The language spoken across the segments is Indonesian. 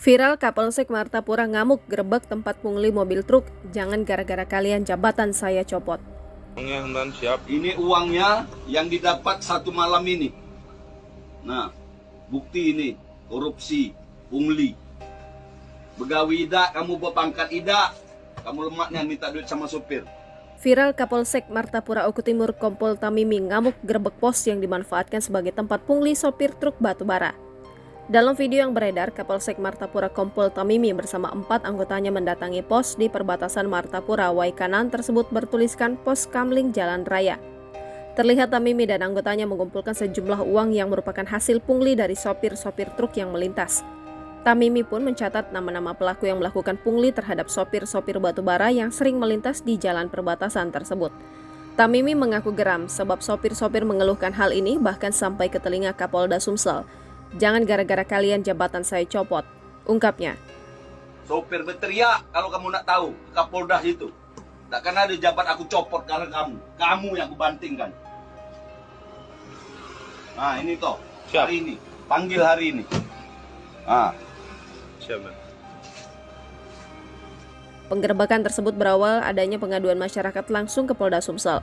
Viral Kapolsek Martapura ngamuk gerebek tempat pungli mobil truk. Jangan gara-gara kalian jabatan saya copot. Siap. Ini uangnya yang didapat satu malam ini. Nah, bukti ini korupsi, pungli. Begawi ida, kamu berpangkat ida, kamu lemaknya minta duit sama sopir. Viral Kapolsek Martapura Oku Timur Kompol Tamimi ngamuk gerebek pos yang dimanfaatkan sebagai tempat pungli sopir truk batubara. Dalam video yang beredar, Kapolsek Martapura Kompol Tamimi bersama 4 anggotanya mendatangi pos di perbatasan Martapura Waikanan tersebut bertuliskan Pos Kamling Jalan Raya. Terlihat Tamimi dan anggotanya mengumpulkan sejumlah uang yang merupakan hasil pungli dari sopir-sopir truk yang melintas. Tamimi pun mencatat nama-nama pelaku yang melakukan pungli terhadap sopir-sopir batubara yang sering melintas di jalan perbatasan tersebut. Tamimi mengaku geram sebab sopir-sopir mengeluhkan hal ini bahkan sampai ke telinga Kapolda Sumsel. Jangan gara-gara kalian jabatan saya copot, ungkapnya. Sopir berteriak kalau kamu nak tahu Kapolda itu. Takkan ada jabat aku copot karena kamu yang aku bantingkan. Nah ini toh, Siap. hari ini, panggil hari ini. Ah. Siap. Penggerebekan tersebut berawal adanya pengaduan masyarakat langsung ke Polda Sumsel.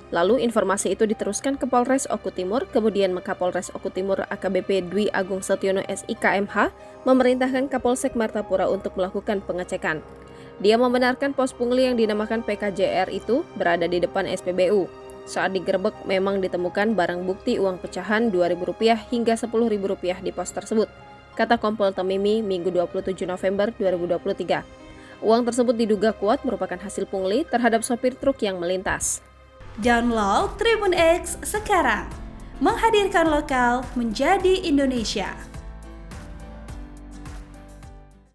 Lalu informasi itu diteruskan ke Polres Oku Timur, kemudian Kapolres Oku Timur AKBP Dwi Agung Setiono SIKMH memerintahkan Kapolsek Martapura untuk melakukan pengecekan. Dia membenarkan pos pungli yang dinamakan PKJR itu berada di depan SPBU. Saat digerebek memang ditemukan barang bukti uang pecahan Rp2.000 hingga Rp10.000 di pos tersebut, kata Kompol Tamimi Minggu 27 November 2023. Uang tersebut diduga kuat merupakan hasil pungli terhadap sopir truk yang melintas. Download Tribun X sekarang, menghadirkan lokal menjadi Indonesia.